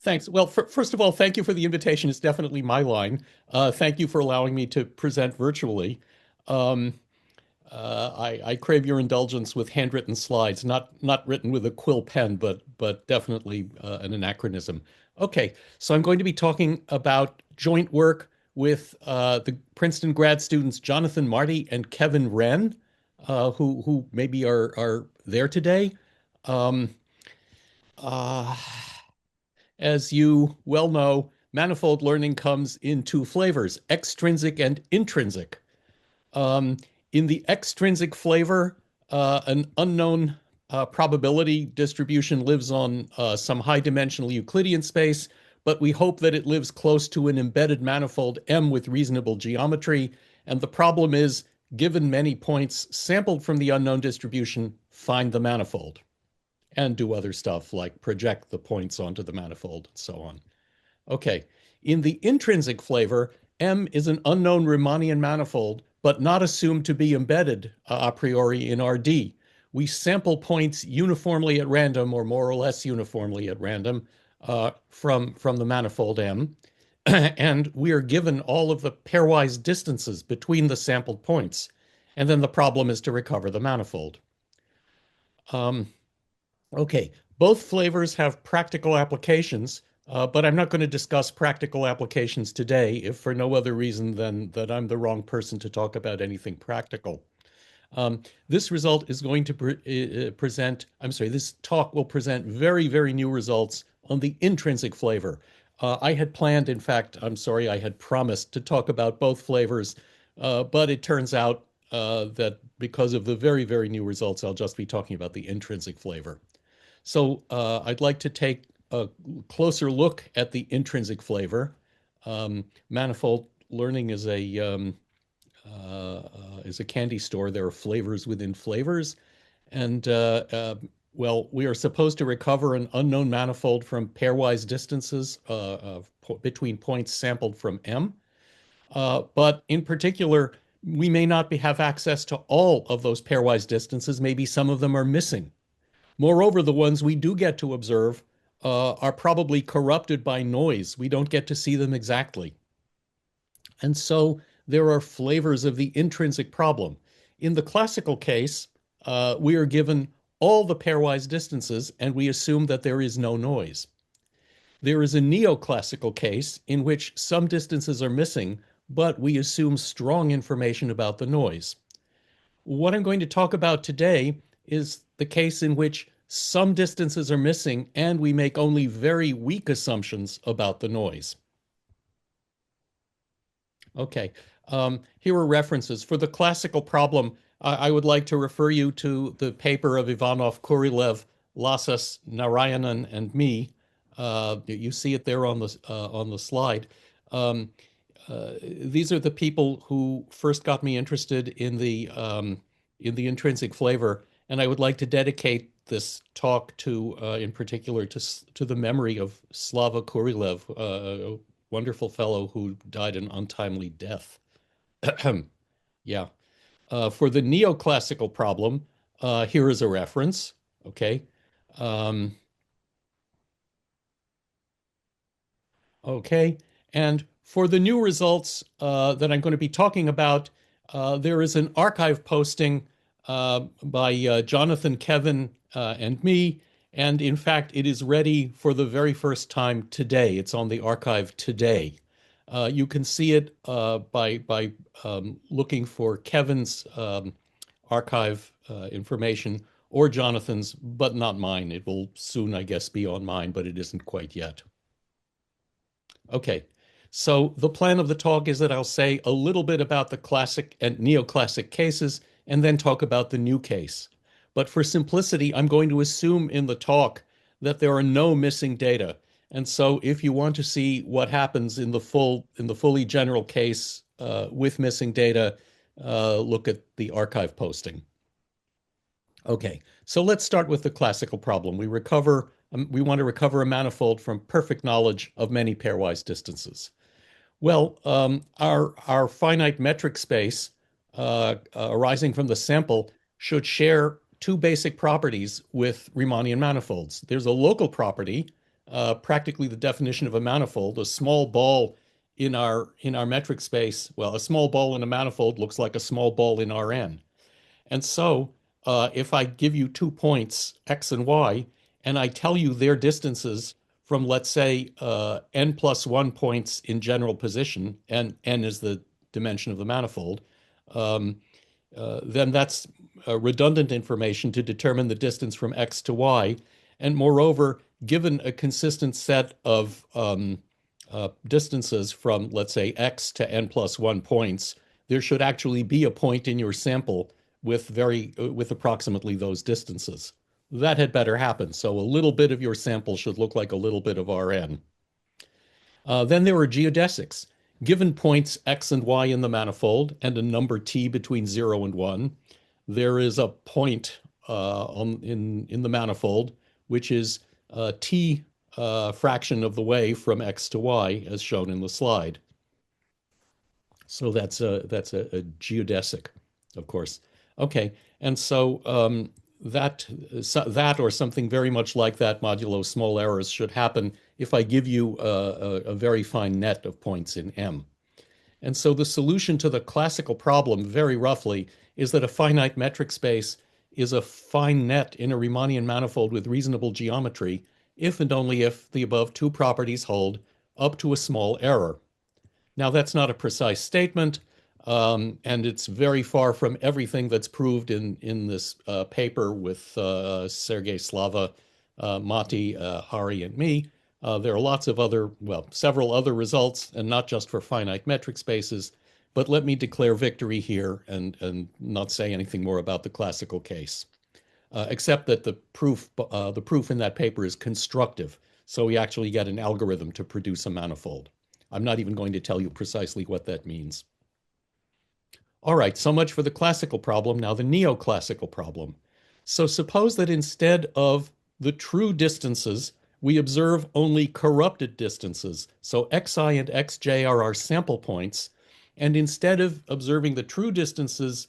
Thanks. Well, first of all, thank you for the invitation. It's definitely my line. Thank you for allowing me to present virtually. Um, I crave your indulgence with handwritten slides, not written with a quill pen, but definitely an anachronism. Okay, so I'm going to be talking about joint work with the Princeton grad students Jonathan Marty and Kevin Wren, who maybe are there today. Um, uh, as you well know, manifold learning comes in two flavors, extrinsic and intrinsic. Um, in the extrinsic flavor, an unknown probability distribution lives on some high dimensional Euclidean space, but we hope that it lives close to an embedded manifold M with reasonable geometry. And the problem is, given many points sampled from the unknown distribution, find the manifold and do other stuff like project the points onto the manifold and so on. Okay, in the intrinsic flavor, M is an unknown Riemannian manifold, but not assumed to be embedded a priori in RD. We sample points uniformly at random or more or less uniformly at random from the manifold M, and we are given all of the pairwise distances between the sampled points. And then the problem is to recover the manifold. Um, Okay, both flavors have practical applications, but I'm not going to discuss practical applications today, if for no other reason than that I'm the wrong person to talk about anything practical. This result is going to present, I'm sorry, this talk will present very, very new results on the intrinsic flavor. I had planned, in fact, I'm sorry, I had promised to talk about both flavors, but it turns out that because of the very, very new results, I'll just be talking about the intrinsic flavor. So I'd like to take a closer look at the intrinsic flavor. Manifold learning is a candy store. There are flavors within flavors, and well, we are supposed to recover an unknown manifold from pairwise distances between points sampled from M. But in particular, we may not have access to all of those pairwise distances. Maybe some of them are missing. Moreover, the ones we do get to observe are probably corrupted by noise. We don't get to see them exactly. And so there are flavors of the intrinsic problem. In the classical case, we are given all the pairwise distances and we assume that there is no noise. There is a neoclassical case in which some distances are missing, but we assume strong information about the noise. What I'm going to talk about today is the case in which some distances are missing and we make only very weak assumptions about the noise. Okay, here are references. For the classical problem, I would like to refer you to the paper of Ivanov, Kurilev, Lasas, Narayanan, and me. You see it there on the slide. These are the people who first got me interested in the intrinsic flavor, and I would like to dedicate this talk to, in particular, to the memory of Slava Kurilev, a wonderful fellow who died an untimely death. Yeah. For the neoclassical problem, here is a reference. Okay. Um, okay. And for the new results that I'm going to be talking about, there is an archive posting by Jonathan, Kevin, and me. And in fact, it is ready for the very first time today. It's on the archive today. You can see it by looking for Kevin's archive information or Jonathan's, but not mine. It will soon, I guess, be on mine, but it isn't quite yet. Okay, so the plan of the talk is that I'll say a little bit about the classic and neoclassic cases and then talk about the new case. But for simplicity, I'm going to assume in the talk that there are no missing data. And so if you want to see what happens in the fully general case with missing data, look at the archive posting. Okay, so let's start with the classical problem. We want to recover a manifold from perfect knowledge of many pairwise distances. Well, our finite metric space arising from the sample should share two basic properties with Riemannian manifolds. There's a local property practically the definition of a manifold. A small ball in our metric space, well, a small ball in a manifold looks like a small ball in Rn. And so if I give you 2 points, x and y, and I tell you their distances from, let's say, n+1 points in general position, and n is the dimension of the manifold, um, then that's redundant information to determine the distance from x to y. And moreover, given a consistent set of distances from, let's say, x to n+1 points, there should actually be a point in your sample with approximately those distances. That had better happen. So a little bit of your sample should look like a little bit of Rn. Then there are geodesics. Given points x and y in the manifold and a number t between 0 and 1, there is a point in the manifold, which is t fraction of the way from x to y, as shown in the slide. So that's a geodesic, of course. Okay, and so that or something very much like that modulo small errors should happen if I give you a very fine net of points in M. And so the solution to the classical problem, very roughly, is that a finite metric space is a fine net in a Riemannian manifold with reasonable geometry, if and only if the above two properties hold up to a small error. Now, that's not a precise statement, and it's very far from everything that's proved in this paper with Sergei Slava, Mati, Hari, and me. There are lots of other, well, several other results, and not just for finite metric spaces. But let me declare victory here and not say anything more about the classical case, except that the proof in that paper is constructive. So we actually get an algorithm to produce a manifold. I'm not even going to tell you precisely what that means. All right, so much for the classical problem. Now the neoclassical problem. So suppose that instead of the true distances, we observe only corrupted distances. So xi and xj are our sample points. And instead of observing the true distances,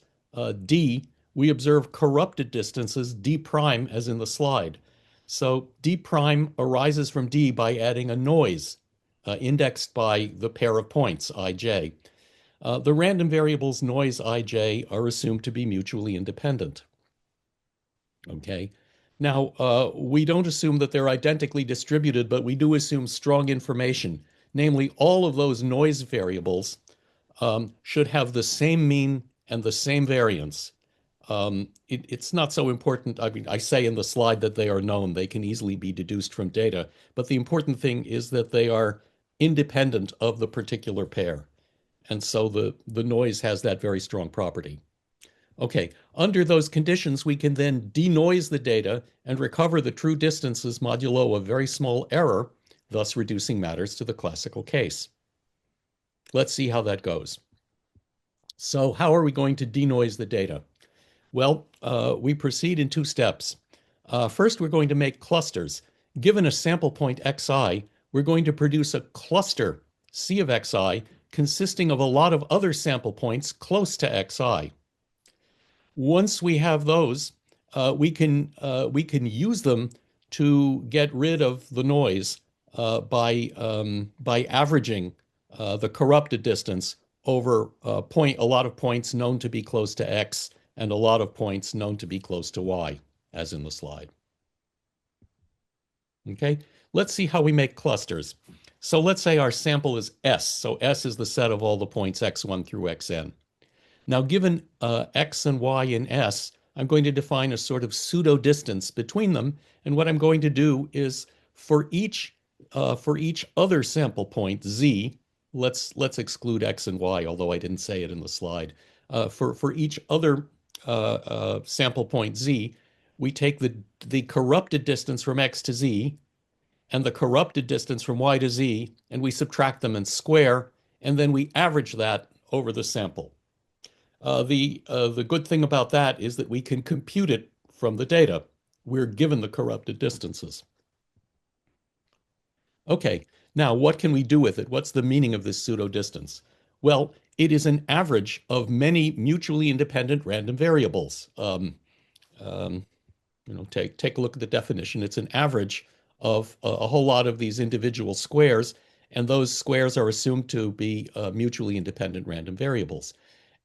d, we observe corrupted distances, d prime, as in the slide. So d prime arises from d by adding a noise indexed by the pair of points, ij. The random variables noise ij are assumed to be mutually independent. Okay. Now, we don't assume that they're identically distributed, but we do assume strong information. Namely, all of those noise variables should have the same mean and the same variance. It's not so important. I mean, I say in the slide that they are known. They can easily be deduced from data. But the important thing is that they are independent of the particular pair. And so the noise has that very strong property. Okay, under those conditions, we can then denoise the data and recover the true distances modulo a very small error, thus reducing matters to the classical case. Let's see how that goes. So how are we going to denoise the data? Well, we proceed in two steps. First, we're going to make clusters. Given a sample point xi, we're going to produce a cluster, C of xi, consisting of a lot of other sample points close to xi. Once we have those, we can use them to get rid of the noise by averaging the corrupted distance over a lot of points known to be close to x and a lot of points known to be close to y, as in the slide. Okay, let's see how we make clusters. So let's say our sample is S. So S is the set of all the points x1 through xn. Now, given x and y in S, I'm going to define a sort of pseudo distance between them. And what I'm going to do is for each other sample point z, let's exclude x and y, although I didn't say it in the slide. For each other sample point z, we take the corrupted distance from x to z and the corrupted distance from y to z, and we subtract them and square, and then we average that over the sample. The good thing about that is that we can compute it from the data. We're given the corrupted distances. Okay, now what can we do with it? What's the meaning of this pseudo distance? Well, it is an average of many mutually independent random variables. Take a look at the definition. It's an average of a whole lot of these individual squares, and those squares are assumed to be mutually independent random variables.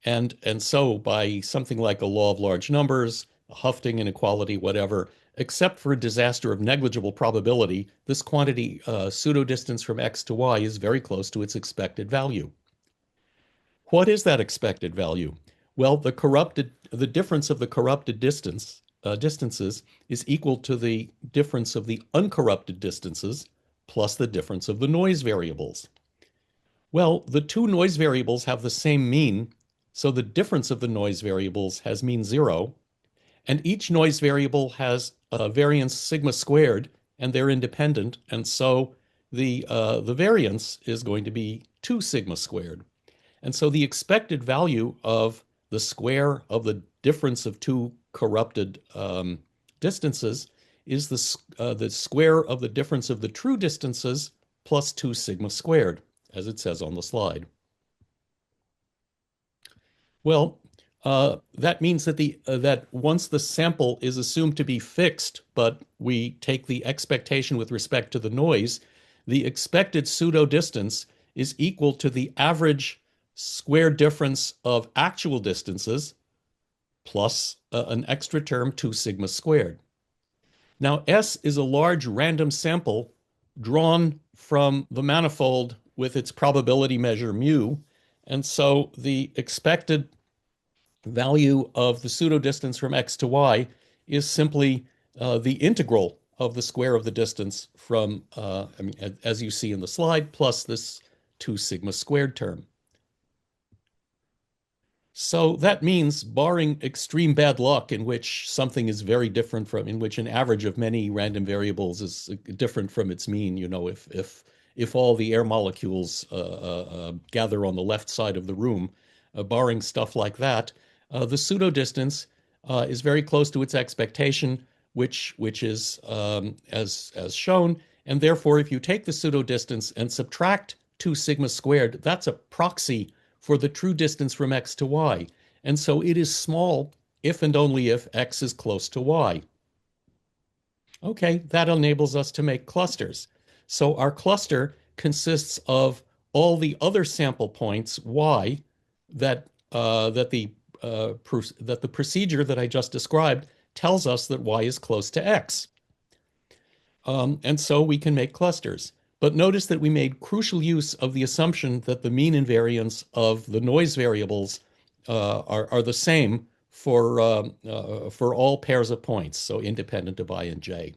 And so by something like a law of large numbers, a Houghton inequality, whatever, except for a disaster of negligible probability, this quantity pseudo distance from x to y is very close to its expected value. What is that expected value? Well, the difference of the corrupted distances is equal to the difference of the uncorrupted distances plus the difference of the noise variables. Well, the two noise variables have the same mean, so the difference of the noise variables has mean 0, and each noise variable has a variance sigma squared, and they're independent, and so the variance is going to be 2 sigma squared. And so the expected value of the square of the difference of two corrupted distances is the square of the difference of the true distances plus 2 sigma squared, as it says on the slide. Well, that means that that once the sample is assumed to be fixed, but we take the expectation with respect to the noise, the expected pseudo distance is equal to the average square difference of actual distances plus an extra term 2 sigma squared. Now, S is a large random sample drawn from the manifold with its probability measure mu, and so the expected value of the pseudo distance from x to y is simply the integral of the square of the distance from, as you see in the slide, plus this 2 sigma squared term. So that means, barring extreme bad luck in which something is very different from, in which an average of many random variables is different from its mean, if all the air molecules gather on the left side of the room, barring stuff like that, the pseudo distance is very close to its expectation, which is as shown, and therefore, if you take the pseudo distance and subtract 2 sigma squared, that's a proxy for the true distance from x to y. And so it is small if and only if x is close to y. Okay, that enables us to make clusters. So our cluster consists of all the other sample points y that the procedure that I just described tells us that y is close to x. And so we can make clusters. But notice that we made crucial use of the assumption that the mean invariance of the noise variables are the same for all pairs of points, so independent of I and j.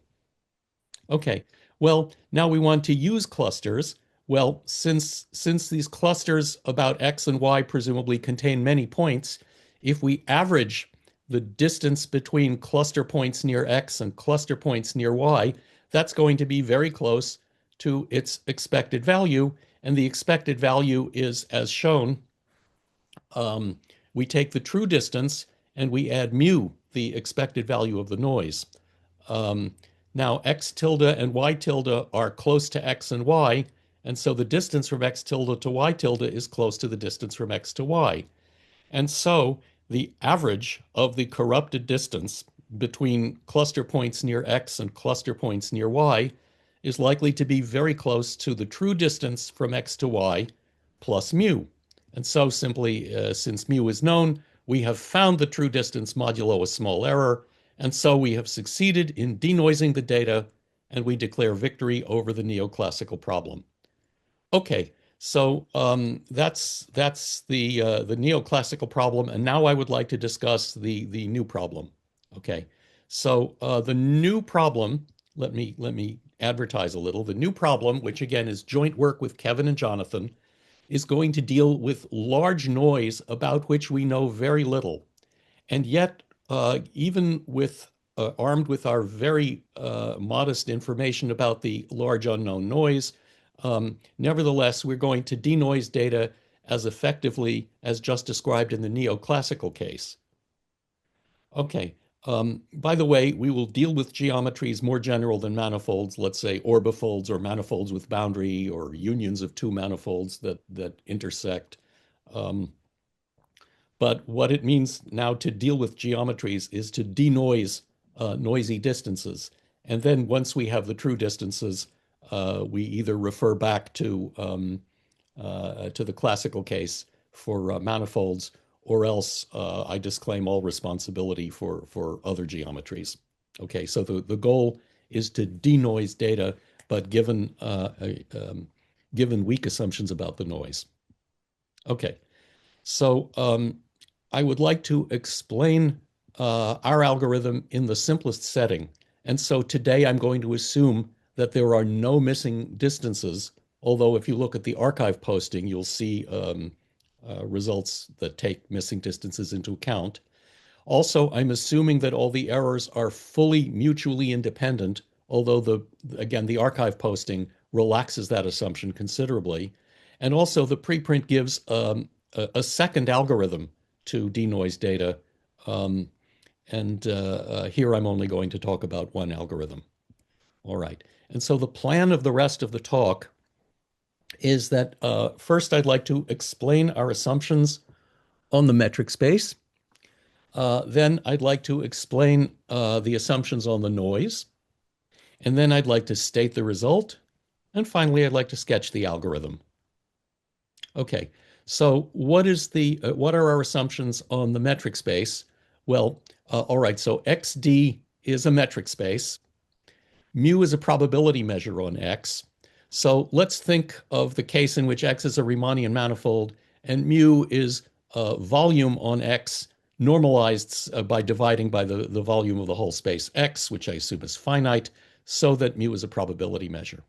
Okay, well, now we want to use clusters. Well, since these clusters about x and y presumably contain many points, if we average the distance between cluster points near x and cluster points near y, that's going to be very close to its expected value, and the expected value is as shown. We take the true distance and we add mu, the expected value of the noise. Now x tilde and y tilde are close to x and y, and so the distance from x tilde to y tilde is close to the distance from x to y. And so the average of the corrupted distance between cluster points near x and cluster points near y is likely to be very close to the true distance from x to y plus mu. And so simply, since mu is known, we have found the true distance modulo a small error, and so we have succeeded in denoising the data, and we declare victory over the neoclassical problem. Okay, so that's the neoclassical problem, and now I would like to discuss the new problem. Okay, so the new problem, let me advertise a little. The new problem, which again is joint work with Kevin and Jonathan, is going to deal with large noise about which we know very little. And yet, even with armed with our very modest information about the large unknown noise, nevertheless, we're going to denoise data as effectively as just described in the neoclassical case. Okay. By the way, we will deal with geometries more general than manifolds, let's say orbifolds or manifolds with boundary or unions of two manifolds that intersect. But what it means now to deal with geometries is to denoise noisy distances. And then once we have the true distances, we either refer back to the classical case for manifolds, or else I disclaim all responsibility for other geometries. Okay, so the goal is to denoise data, but given weak assumptions about the noise. Okay, so I would like to explain our algorithm in the simplest setting. And so today I'm going to assume that there are no missing distances, although if you look at the archive posting, you'll see results that take missing distances into account. Also, I'm assuming that all the errors are fully mutually independent, although again, the archive posting relaxes that assumption considerably. And also the preprint gives a second algorithm to denoise data. And here I'm only going to talk about one algorithm. All right. And so the plan of the rest of the talk is that first I'd like to explain our assumptions on the metric space. Then I'd like to explain the assumptions on the noise. And then I'd like to state the result. And finally, I'd like to sketch the algorithm. Okay, so what are our assumptions on the metric space? Well, all right, so XD is a metric space. Mu is a probability measure on X. So let's think of the case in which X is a Riemannian manifold and mu is volume on X normalized by dividing by the volume of the whole space X, which I assume is finite, so that mu is a probability measure.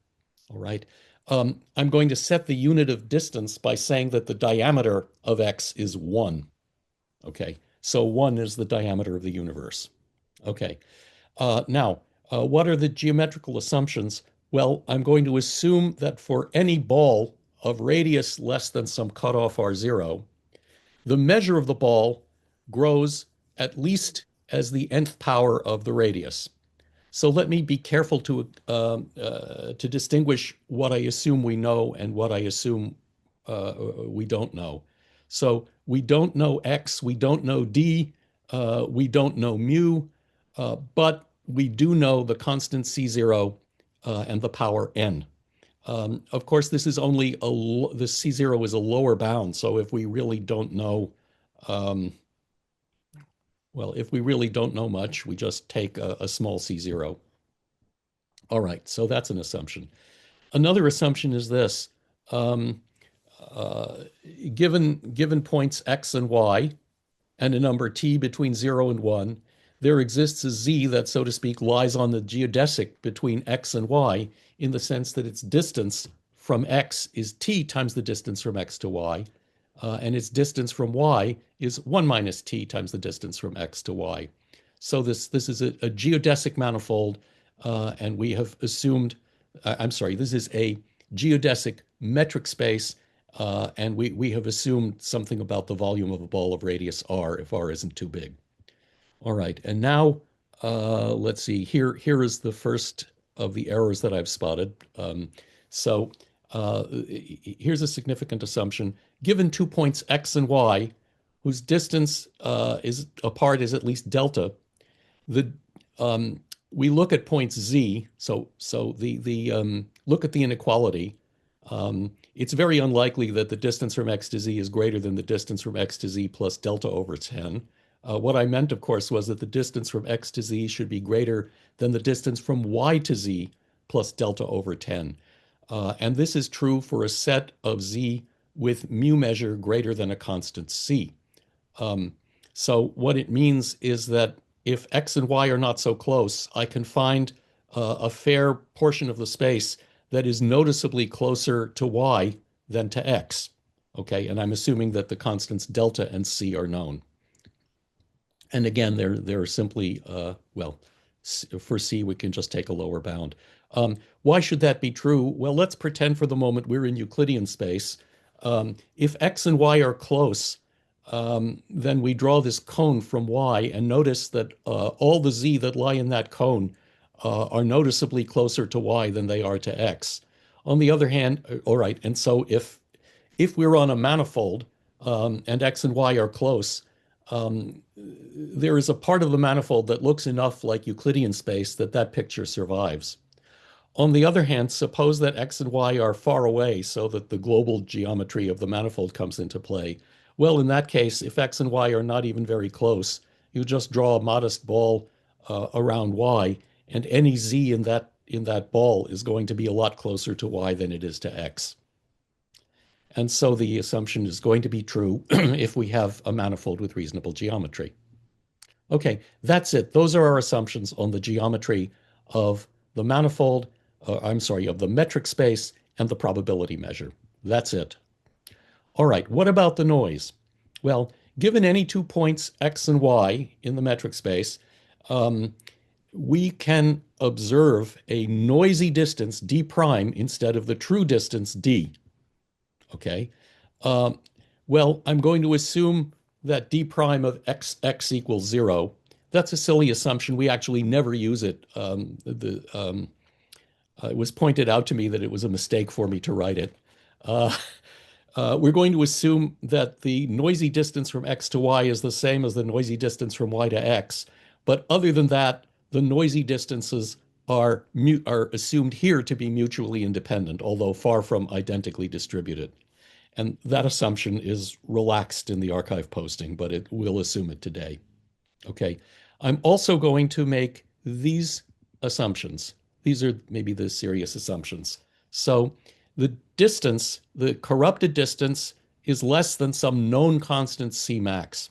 All right. I'm going to set the unit of distance by saying that the diameter of X is 1. Okay, so 1 is the diameter of the universe. Okay, now, what are the geometrical assumptions? Well, I'm going to assume that for any ball of radius less than some cutoff R0, the measure of the ball grows at least as the nth power of the radius. So let me be careful to distinguish what I assume we know and what I assume we don't know. So we don't know X, we don't know D, we don't know mu, but we do know the constant C0 and the power n. Of course, this is only the C0 is a lower bound. So if we really don't know, well, if we really don't know much, we just take a small C0. All right, so that's an assumption. Another assumption is this. Given points x and y and a number t between 0 and 1, there exists a z that, so to speak, lies on the geodesic between x and y in the sense that its distance from x is t times the distance from x to y, and its distance from y is 1 minus t times the distance from x to y. So this is a geodesic manifold, and we have assumed, this is a geodesic metric space, and we have assumed something about the volume of a ball of radius r if r isn't too big. All right, and now let's see, here is the first of the errors that I've spotted. Here's a significant assumption. Given 2 points x and y, whose distance is apart is at least delta, we look at points z. So look at the inequality. It's very unlikely that the distance from x to z is greater than the distance from x to z plus delta over 10. What I meant, of course, was that the distance from x to z should be greater than the distance from y to z plus delta over 10. And this is true for a set of z with mu measure greater than a constant c. So what it means is that if x and y are not so close, I can find a fair portion of the space that is noticeably closer to y than to x. Okay, and I'm assuming that the constants delta and c are known. And again, they're simply, well, for c, we can just take a lower bound. Why should that be true? Well, let's pretend for the moment we're in Euclidean space. If x and y are close, then we draw this cone from y and notice that all the z that lie in that cone are noticeably closer to y than they are to x. On the other hand, all right, and so if we're on a manifold and x and y are close, there is a part of the manifold that looks enough like Euclidean space that that picture survives. On the other hand, suppose that x and y are far away so that the global geometry of the manifold comes into play. Well, in that case, if x and y are not even very close, you just draw a modest ball around y, and any z in that ball is going to be a lot closer to y than it is to x. And so the assumption is going to be true if we have a manifold with reasonable geometry. Okay, that's it. Those are our assumptions on the geometry of the manifold, I'm sorry, of the metric space and the probability measure. That's it. All right, what about the noise? Well, given any 2 points x and y in the metric space, we can observe a noisy distance d prime instead of the true distance d. Okay. Well, I'm going to assume that d prime of x equals 0. That's a silly assumption. We actually never use it. It was pointed out to me that it was a mistake for me to write it. We're going to assume that the noisy distance from x to y is the same as the noisy distance from y to x. But other than that, the noisy distances are assumed here to be mutually independent, although far from identically distributed. And that assumption is relaxed in the archive posting, but it will assume it today. Okay. I'm also going to make these assumptions. These are maybe the serious assumptions. So the distance, the corrupted distance, is less than some known constant C max.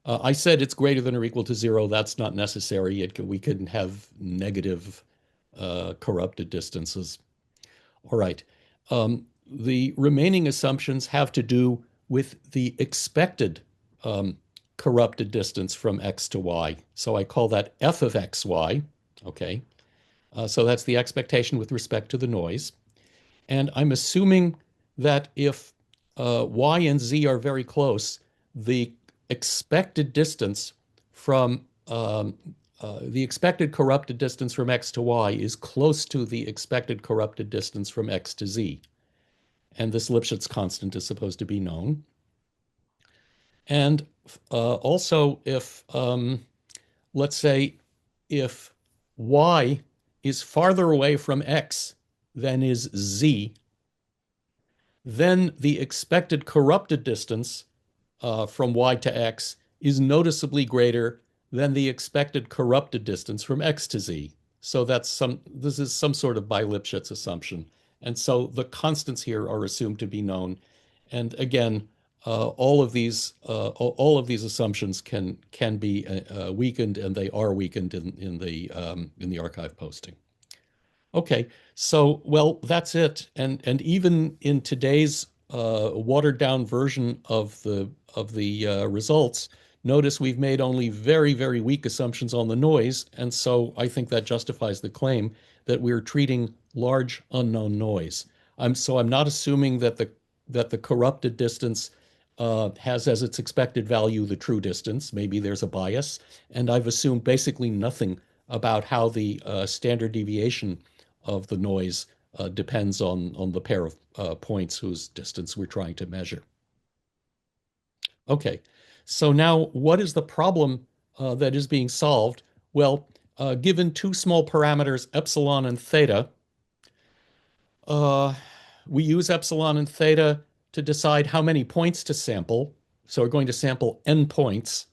I said it's greater than or equal to 0. That's not necessary. We can have negative corrupted distances. All right. The remaining assumptions have to do with the expected corrupted distance from x to y. So I call that f of xy. Okay. So that's the expectation with respect to the noise. And I'm assuming that if y and z are very close, the expected distance from the expected corrupted distance from x to y is close to the expected corrupted distance from x to z. And this Lipschitz constant is supposed to be known. And also, if, let's say, if y is farther away from x than is z, then the expected corrupted distance from y to x is noticeably greater than the expected corrupted distance from x to z. So this is some sort of by-Lipschitz assumption. And so the constants here are assumed to be known. And again, all of these assumptions can be weakened, and they are weakened in the archive posting. Okay, so well, that's it. And even in today's watered down version of the results, notice we've made only very, very weak assumptions on the noise, and so I think that justifies the claim that we're treating large unknown noise. I'm not assuming that the corrupted distance has as its expected value the true distance. Maybe there's a bias, and I've assumed basically nothing about how the standard deviation of the noise depends on the pair of points whose distance we're trying to measure. Okay, so now what is the problem that is being solved? Well, given 2 small parameters, epsilon and theta, we use epsilon and theta to decide how many points to sample. So we're going to sample n points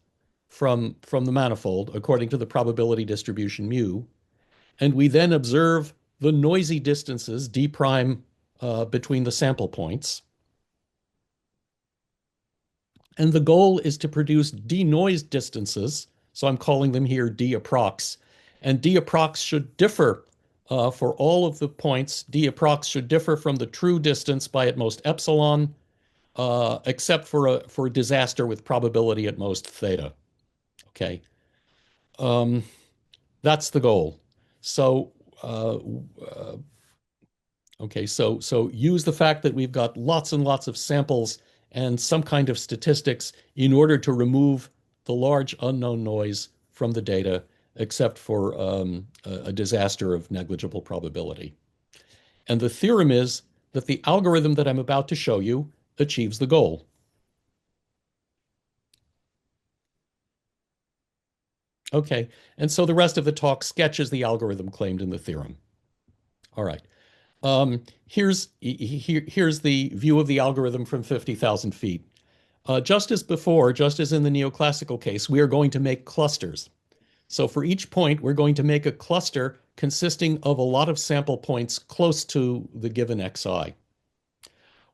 from the manifold according to the probability distribution mu. And we then observe the noisy distances, d prime, between the sample points. And the goal is to produce denoised distances. So I'm calling them here d approx. And d approx should differ for all of the points. D approx should differ from the true distance by at most epsilon, except for a disaster with probability at most theta. Okay. That's the goal. So okay, so use the fact that we've got lots and lots of samples and some kind of statistics in order to remove the large unknown noise from the data, except for a disaster of negligible probability. And the theorem is that the algorithm that I'm about to show you achieves the goal. Okay. And so the rest of the talk sketches the algorithm claimed in the theorem. All right. Here's the view of the algorithm from 50,000 feet. Just as before, just as in the neoclassical case, we are going to make clusters. So for each point, we're going to make a cluster consisting of a lot of sample points close to the given xi.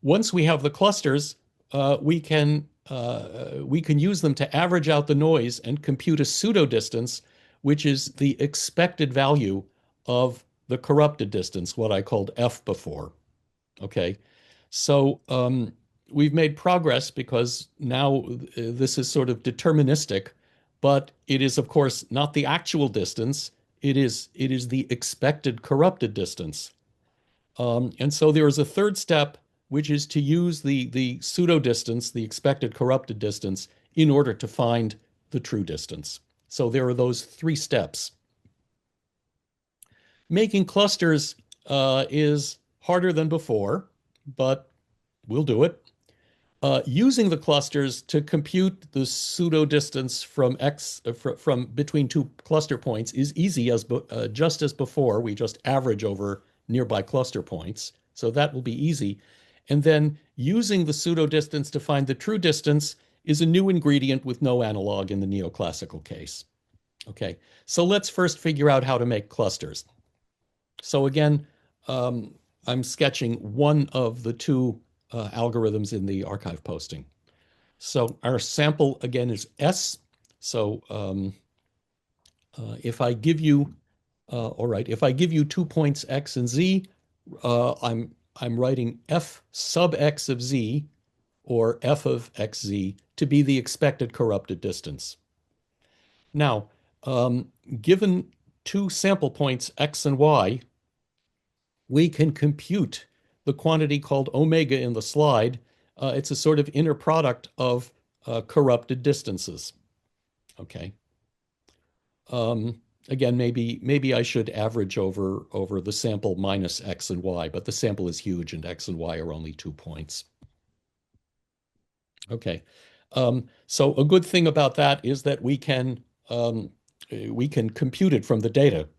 Once we have the clusters, we can use them to average out the noise and compute a pseudo distance, which is the expected value of the corrupted distance, what I called f before. Okay, so we've made progress because now this is sort of deterministic, but it is of course not the actual distance. It is the expected corrupted distance. And so there is a third step, which is to use the pseudo distance, the expected corrupted distance, in order to find the true distance. So there are those three steps. Making clusters is harder than before, but we'll do it. Using the clusters to compute the pseudo distance from from between two cluster points is easy as just as before. We just average over nearby cluster points, so that will be easy. And then using the pseudo distance to find the true distance is a new ingredient with no analog in the neoclassical case. Okay, so let's first figure out how to make clusters. So again, I'm sketching one of the two algorithms in the archive posting. So our sample again is S. So if I give you, all right, if I give you 2 points X and Z, I'm writing F sub X of Z or F of XZ to be the expected corrupted distance. Now, given two sample points X and Y, we can compute the quantity called omega in the slide. It's a sort of inner product of corrupted distances. Okay. Again, maybe I should average over the sample minus x and y, but the sample is huge and x and y are only 2 points. Okay. So a good thing about that is that we can compute it from the data.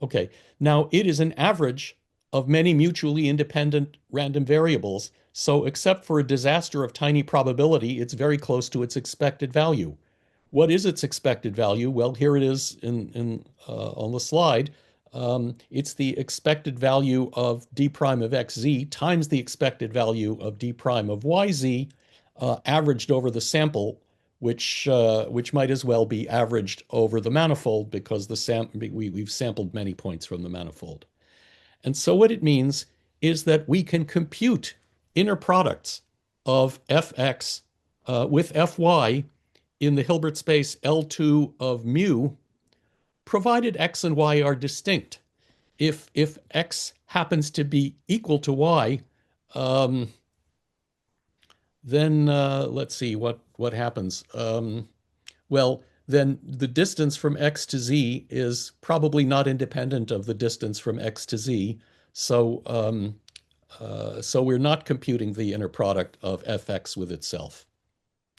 Okay. Now it is an average of many mutually independent random variables. So except for a disaster of tiny probability, it's very close to its expected value. What is its expected value? Well, here it is on the slide. It's the expected value of d prime of xz times the expected value of d prime of yz, averaged over the sample, which might as well be averaged over the manifold because we've sampled many points from the manifold. And so what it means is that we can compute inner products of fx with fy in the Hilbert space L2 of mu, provided x and y are distinct. If x happens to be equal to y, then let's see what happens. Well, then the distance from x to z is probably not independent of the distance from x to z. So so we're not computing the inner product of fx with itself.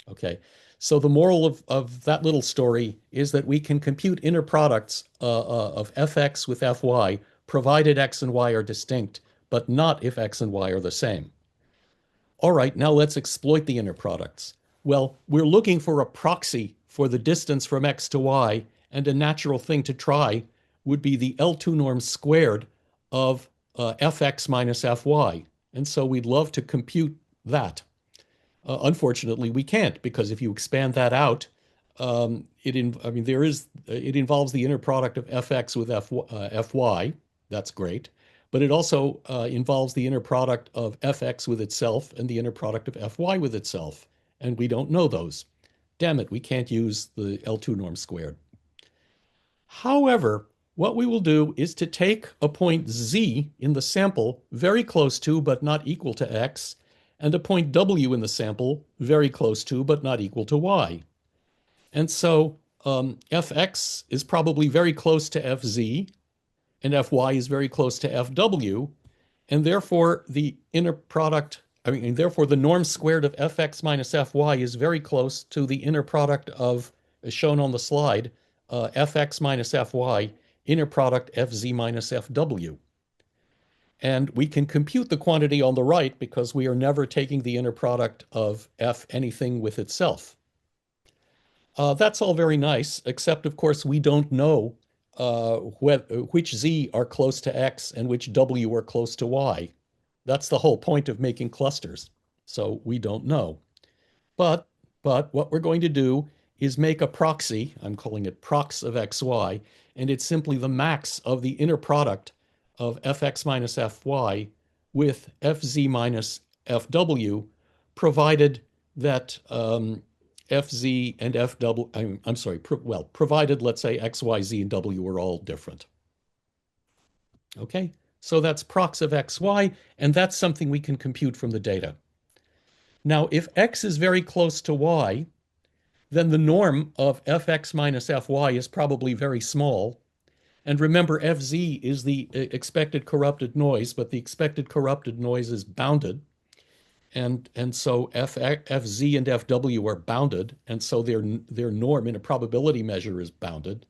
Okay. So the moral of that little story is that we can compute inner products of fx with fy, provided x and y are distinct, but not if x and y are the same. All right, now let's exploit the inner products. Well, we're looking for a proxy for the distance from x to y, and a natural thing to try would be the L2 norm squared of fx minus fy. And so we'd love to compute that. Unfortunately, we can't, because if you expand that out, it involves the inner product of fx with fy. That's great. But it also involves the inner product of fx with itself and the inner product of fy with itself. And we don't know those. Damn it, we can't use the L2 norm squared. However, what we will do is to take a point z in the sample very close to but not equal to x, and a point w in the sample very close to but not equal to y. And so fx is probably very close to fz, and fy is very close to fw, and therefore the inner product, therefore the norm squared of fx minus fy is very close to the inner product of, as shown on the slide, fx minus fy, inner product fz minus fw. And we can compute the quantity on the right because we are never taking the inner product of f anything with itself. That's all very nice, except of course we don't know which z are close to x and which w are close to y. That's the whole point of making clusters. So we don't know. But what we're going to do is make a proxy. I'm calling it prox of xy, and it's simply the max of the inner product of fx minus fy with fz minus fw, provided that fz and fw, I'm sorry, provided, let's say, x, y, z, and w are all different. Okay, so that's prox of xy, and that's something we can compute from the data. Now, if x is very close to y, then the norm of fx minus fy is probably very small. And remember, fz is the expected corrupted noise, but the expected corrupted noise is bounded. And so fz and fw are bounded, and so their norm in a probability measure is bounded.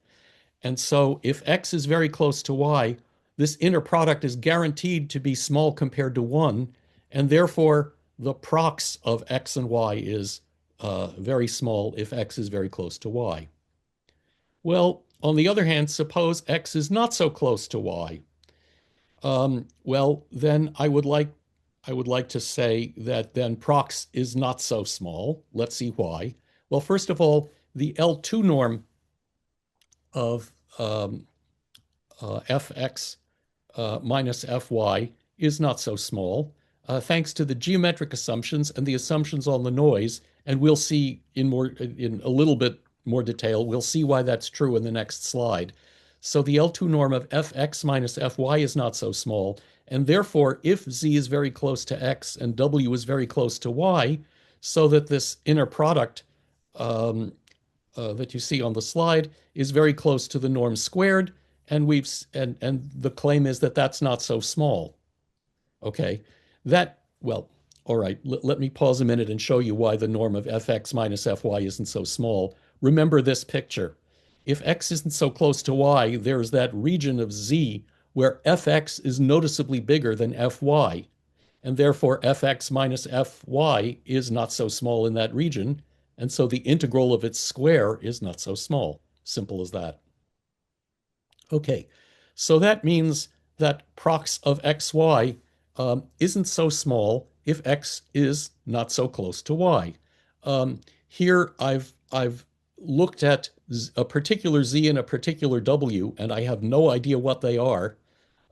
And so if x is very close to y, this inner product is guaranteed to be small compared to 1, and therefore the prox of x and y is very small if x is very close to y. Well, on the other hand, suppose x is not so close to y. Well, then I would like to say that then prox is not so small. Let's see why. Well, first of all, the L2 norm of fx minus fy is not so small, thanks to the geometric assumptions and the assumptions on the noise. And we'll see in a little bit more detail, we'll see why that's true in the next slide. So the L2 norm of fx minus fy is not so small. And therefore, if z is very close to x and w is very close to y, so that this inner product that you see on the slide is very close to the norm squared, and the claim is that that's not so small. Okay, all right, let me pause a minute and show you why the norm of fx minus fy isn't so small. Remember this picture. If x isn't so close to y, there's that region of z where fx is noticeably bigger than fy, and therefore fx minus fy is not so small in that region, and so the integral of its square is not so small. Simple as that. Okay, so that means that prox of xy isn't so small if x is not so close to y. Here I've looked at a particular z and a particular w, and I have no idea what they are,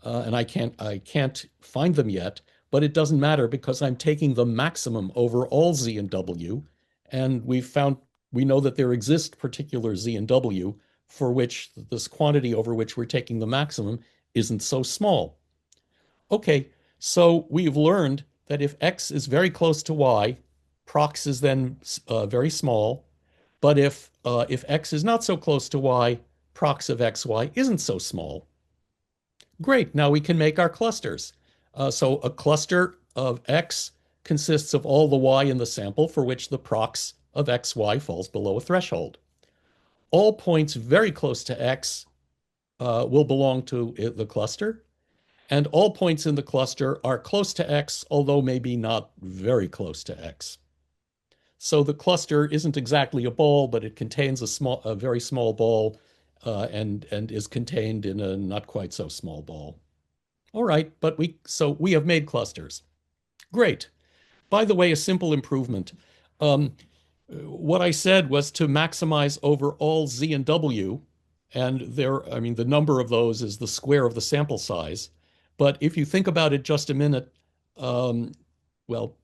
and I can't find them yet. But it doesn't matter because I'm taking the maximum over all z and w, and we know that there exist particular z and w for which this quantity over which we're taking the maximum isn't so small. Okay, so we've learned that if x is very close to y, prox is then very small. But if x is not so close to y, prox of xy isn't so small. Great, now we can make our clusters. So a cluster of x consists of all the y in the sample for which the prox of xy falls below a threshold. All points very close to x will belong to the cluster, and all points in the cluster are close to x, although maybe not very close to x. So the cluster isn't exactly a ball, but it contains a very small ball, and is contained in a not quite so small ball. All right, so we have made clusters. Great. By the way, a simple improvement. What I said was to maximize over all z and w, and the number of those is the square of the sample size. But if you think about it just a minute, well,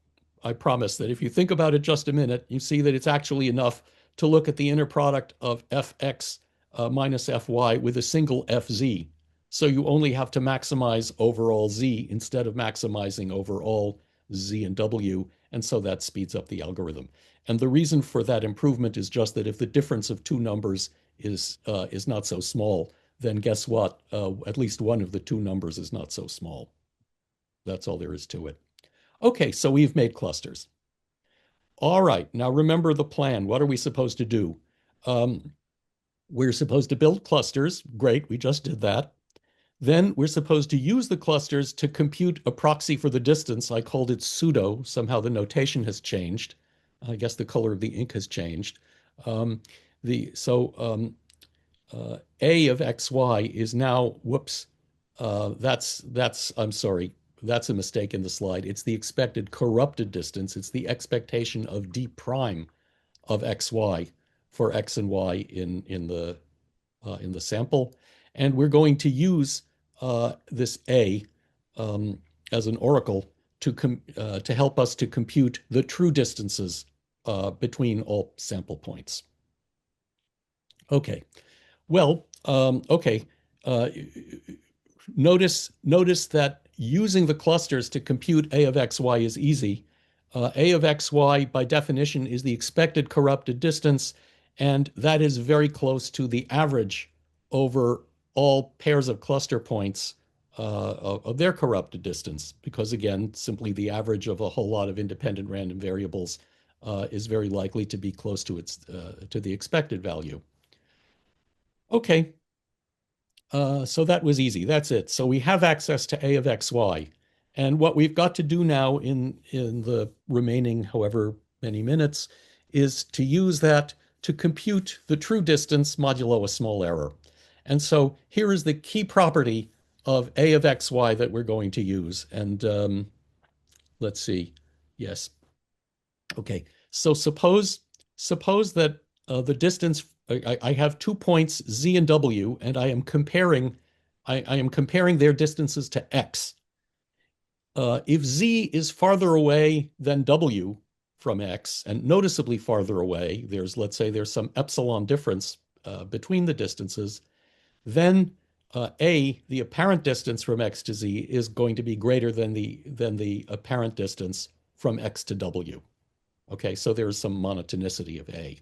I promise that if you think about it just a minute, you see that it's actually enough to look at the inner product of fx minus fy with a single fz. So you only have to maximize over all z instead of maximizing over all z and w, and so that speeds up the algorithm. And the reason for that improvement is just that if the difference of two numbers is not so small, then guess what? At least one of the two numbers is not so small. That's all there is to it. Okay, so we've made clusters. All right, now remember the plan. What are we supposed to do? We're supposed to build clusters. Great, we just did that. Then we're supposed to use the clusters to compute a proxy for the distance. I called it pseudo. Somehow the notation has changed. I guess the color of the ink has changed. Um, A of xy is now, whoops, I'm sorry, that's a mistake in the slide. It's the expected corrupted distance. It's the expectation of d prime of xy for x and y in the sample. And we're going to use this A um, as an oracle to help us to compute the true distances between all sample points. Okay, well, okay. Uh, notice that using the clusters to compute A of xy is easy. A of xy, by definition, is the expected corrupted distance, and that is very close to the average over all pairs of cluster points of their corrupted distance, because again, simply the average of a whole lot of independent random variables is very likely to be close to to the expected value. Okay, so that was easy. That's it. So we have access to A of xy. And what we've got to do now in the remaining however many minutes is to use that to compute the true distance modulo a small error. And so here is the key property of A of xy that we're going to use. And let's see. Yes. Okay. So suppose that the distance I have 2 points z and w, and I am comparing their distances to x. If z is farther away than w from x, and noticeably farther away, let's say there's some epsilon difference between the distances, then the apparent distance from x to z is going to be greater than the apparent distance from x to w. Okay, so there's some monotonicity of A.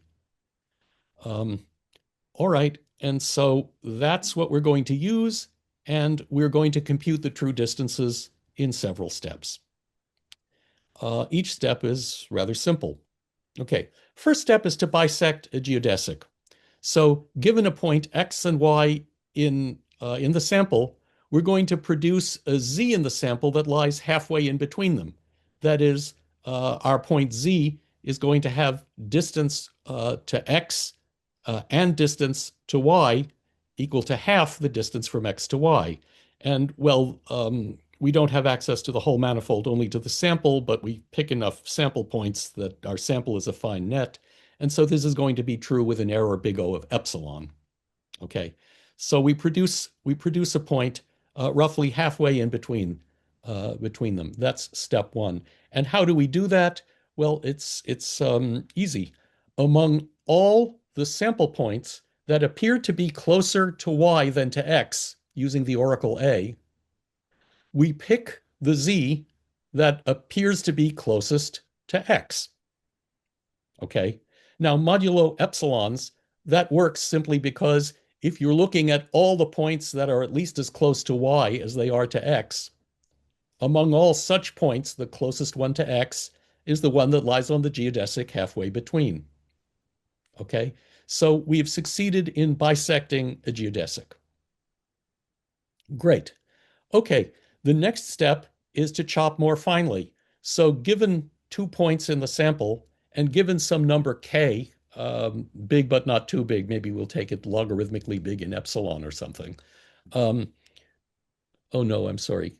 All right, and so that's what we're going to use, and we're going to compute the true distances in several steps. Each step is rather simple. Okay, first step is to bisect a geodesic. So given a point x and y in the sample, we're going to produce a z in the sample that lies halfway in between them. That is, our point z is going to have distance to x and distance to y equal to half the distance from x to y. And well, we don't have access to the whole manifold, only to the sample, but we pick enough sample points that our sample is a fine net. And so this is going to be true with an error big O of epsilon. Okay, so we produce a point roughly halfway in between them. That's step one. And how do we do that? Well, it's easy. Among all the sample points that appear to be closer to y than to x using the oracle A, we pick the z that appears to be closest to x. Okay, now modulo epsilons, that works simply because if you're looking at all the points that are at least as close to y as they are to x, among all such points, the closest one to x is the one that lies on the geodesic halfway between. Okay, so we've succeeded in bisecting a geodesic. Great. Okay, the next step is to chop more finely. So given 2 points in the sample and given some number k, big but not too big, maybe we'll take it logarithmically big in epsilon or something. Oh no, I'm sorry.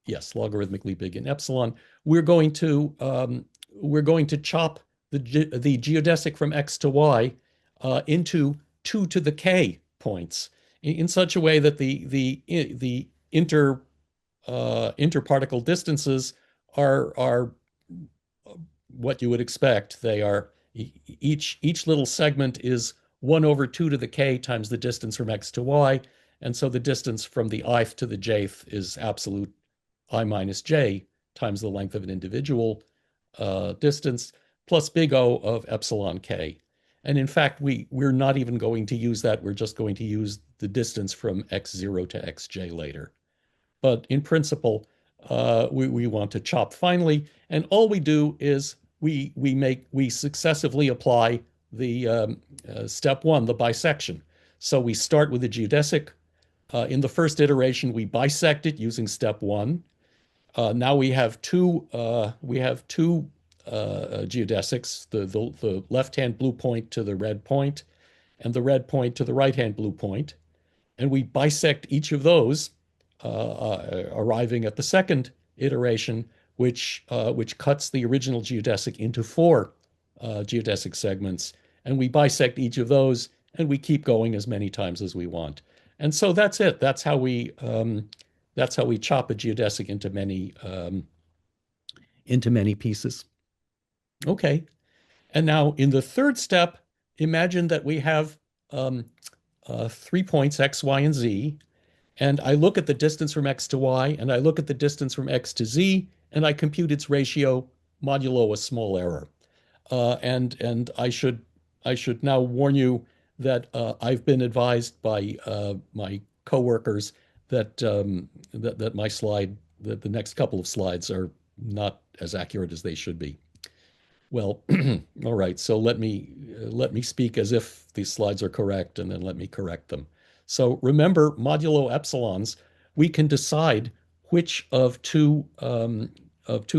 Yes, logarithmically big in epsilon. We're going to chop the geodesic from x to y into 2 to the k points in such a way that the interparticle distances are what you would expect. They are each little segment is 1 over 2 to the k times the distance from x to y, and so the distance from the ith to the jth is absolute I minus j times the length of an individual distance plus big O of epsilon k. And in fact, we're not even going to use that. We're just going to use the distance from x0 to xj later. But in principle, we want to chop finely, and all we do is we successively apply step one, the bisection. So we start with the geodesic. In the first iteration, we bisect it using step one. Now we have two geodesics, the left-hand blue point to the red point, and the red point to the right-hand blue point, and we bisect each of those, arriving at the second iteration, which cuts the original geodesic into four geodesic segments, and we bisect each of those, and we keep going as many times as we want. And so that's it. That's how we chop a geodesic into many pieces. Okay. And now in the third step, imagine that we have 3 points, x, y, and z. And I look at the distance from x to y, and I look at the distance from x to z, and I compute its ratio modulo a small error. And I should now warn you that I've been advised by my coworkers that that the next couple of slides are not as accurate as they should be. Well, all right. So let me speak as if these slides are correct, and then let me correct them. So remember, modulo epsilons, we can decide which of two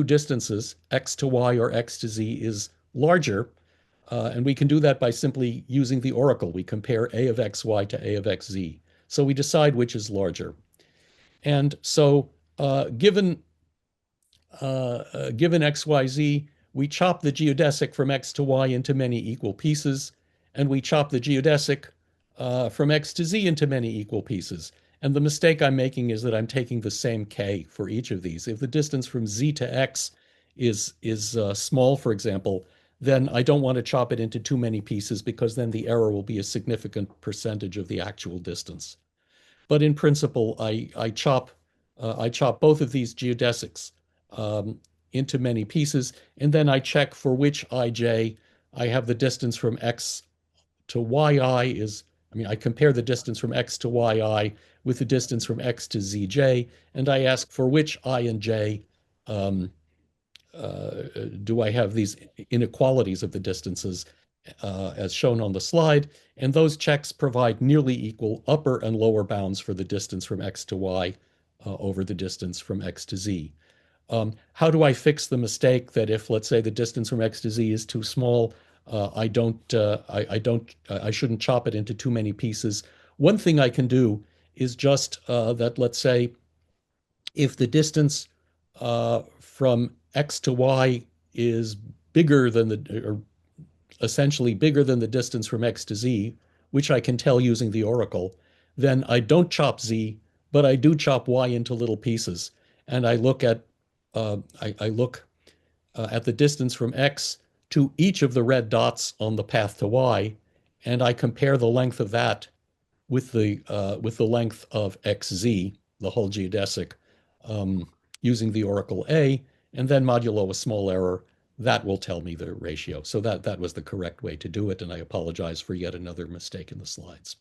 distances, x to y or x to z, is larger, and we can do that by simply using the oracle. We compare a of xy to a of xz. So we decide which is larger. And so given xyz, we chop the geodesic from x to y into many equal pieces, and we chop the geodesic from x to z into many equal pieces. And the mistake I'm making is that I'm taking the same k for each of these. If the distance from z to x is small, for example, then I don't want to chop it into too many pieces, because then the error will be a significant percentage of the actual distance. But in principle, I chop both of these geodesics into many pieces, and then I check for which ij I have the distance from x to yi I compare the distance from x to yi with the distance from x to zj, and I ask for which I and j do I have these inequalities of the distances as shown on the slide, and those checks provide nearly equal upper and lower bounds for the distance from x to y over the distance from x to z. How do I fix the mistake that if, let's say, the distance from x to z is too small, I shouldn't chop it into too many pieces? One thing I can do is just that, let's say, if the distance from x to y is bigger than or essentially bigger than the distance from x to z, which I can tell using the oracle, then I don't chop z, but I do chop y into little pieces. And I look at the distance from x to each of the red dots on the path to y, and I compare the length of that with the length of xz, the whole geodesic, using the oracle A, and then modulo a small error. That will tell me the ratio. So that was the correct way to do it, and I apologize for yet another mistake in the slides.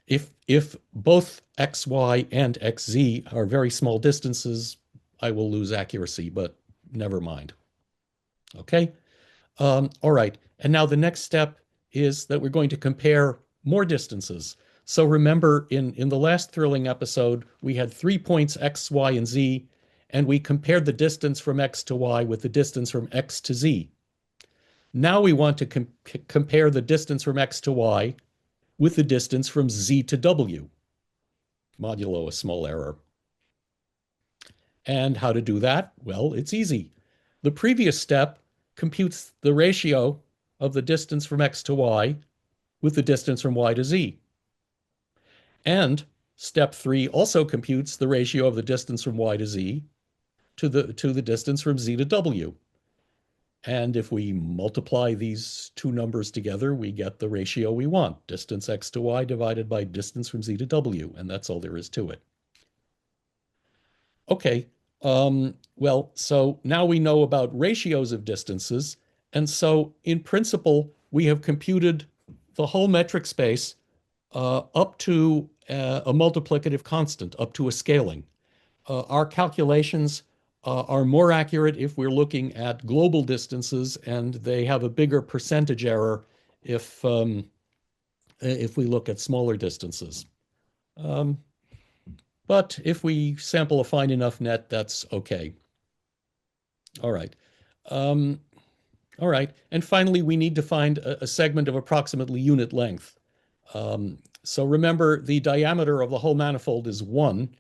If both xy and xz are very small distances, I will lose accuracy, but never mind. Okay. All right. And now the next step is that we're going to compare more distances. So remember, in the last thrilling episode, we had 3 points, x, y, and z, and we compared the distance from x to y with the distance from x to z. Now we want to compare the distance from x to y with the distance from z to w, modulo a small error. And how to do that? Well, it's easy. The previous step computes the ratio of the distance from x to y with the distance from y to z. And step 3 also computes the ratio of the distance from y to z to the distance from z to w. And if we multiply these two numbers together, we get the ratio we want, distance x to y divided by distance from z to w, and that's all there is to it. Okay, well, so now we know about ratios of distances, and so in principle, we have computed the whole metric space up to a multiplicative constant, up to a scaling. Our calculations are more accurate if we're looking at global distances, and they have a bigger percentage error if we look at smaller distances. Um, but if we sample a fine enough net, that's okay. All right. Um, all right. And finally, we need to find a segment of approximately unit length. So remember, the diameter of the whole manifold is 1.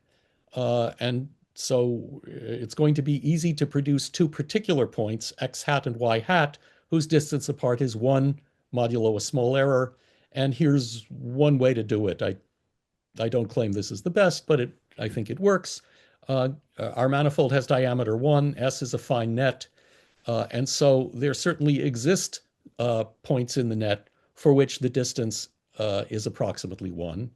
And so it's going to be easy to produce two particular points, x hat and y hat, whose distance apart is 1 modulo a small error. And here's one way to do it. I don't claim this is the best, but I think it works. Our manifold has diameter 1. S is a fine net. And so there certainly exist points in the net for which the distance is approximately 1.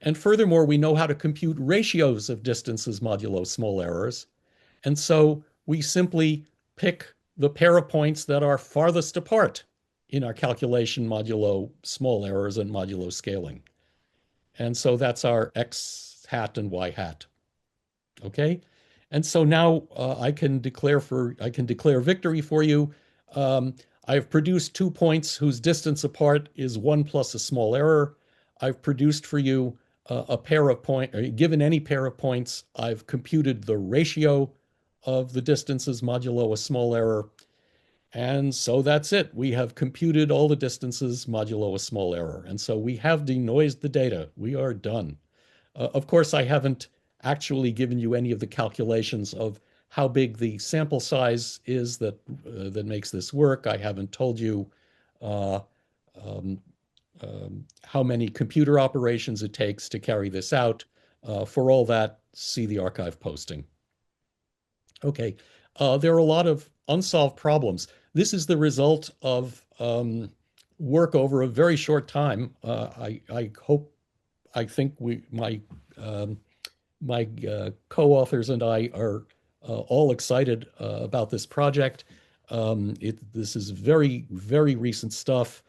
And furthermore, we know how to compute ratios of distances modulo small errors. And so we simply pick the pair of points that are farthest apart in our calculation modulo small errors and modulo scaling. And so that's our x hat and y hat. Okay. And so now I can declare victory for you. I've produced 2 points whose distance apart is 1 plus a small error. I've produced for you a pair of points, given any pair of points, I've computed the ratio of the distances modulo a small error. And so that's it. We have computed all the distances modulo a small error. And so we have denoised the data. We are done. Of course, I haven't actually given you any of the calculations of how big the sample size is that makes this work. I haven't told you uh, um, how many computer operations it takes to carry this out. For all that, see the archive posting. Okay, there are a lot of unsolved problems. This is the result of work over a very short time. I think um, my co-authors and I are all excited about this project. This is very, very recent stuff.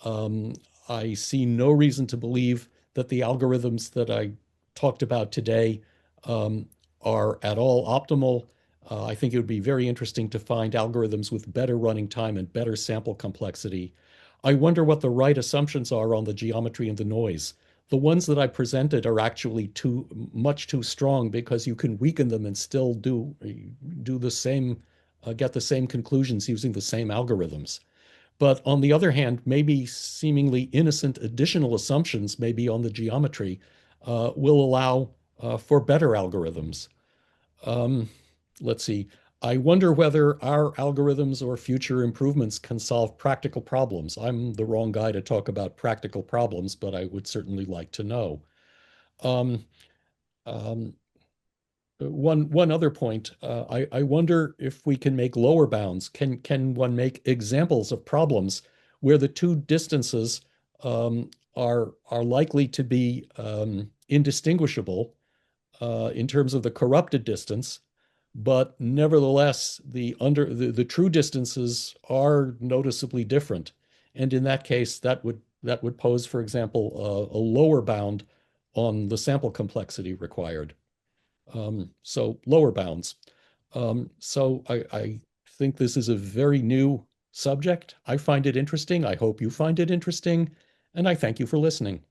Um, I see no reason to believe that the algorithms that I talked about today um, are at all optimal. I think it would be very interesting to find algorithms with better running time and better sample complexity. I wonder what the right assumptions are on the geometry and the noise. The ones that I presented are actually much too strong because you can weaken them and still do the same, get the same conclusions using the same algorithms. But on the other hand, maybe seemingly innocent additional assumptions, maybe on the geometry, will allow for better algorithms. Um, let's see. I wonder whether our algorithms or future improvements can solve practical problems. I'm the wrong guy to talk about practical problems, but I would certainly like to know. Um, um, one other point, I wonder if we can make lower bounds. Can one make examples of problems where the two distances are likely to be indistinguishable in terms of the corrupted distance, but nevertheless the true distances are noticeably different. And in that case, that would pose, for example, a lower bound on the sample complexity required. So lower bounds. So I think this is a very new subject. I find it interesting. I hope you find it interesting, and I thank you for listening.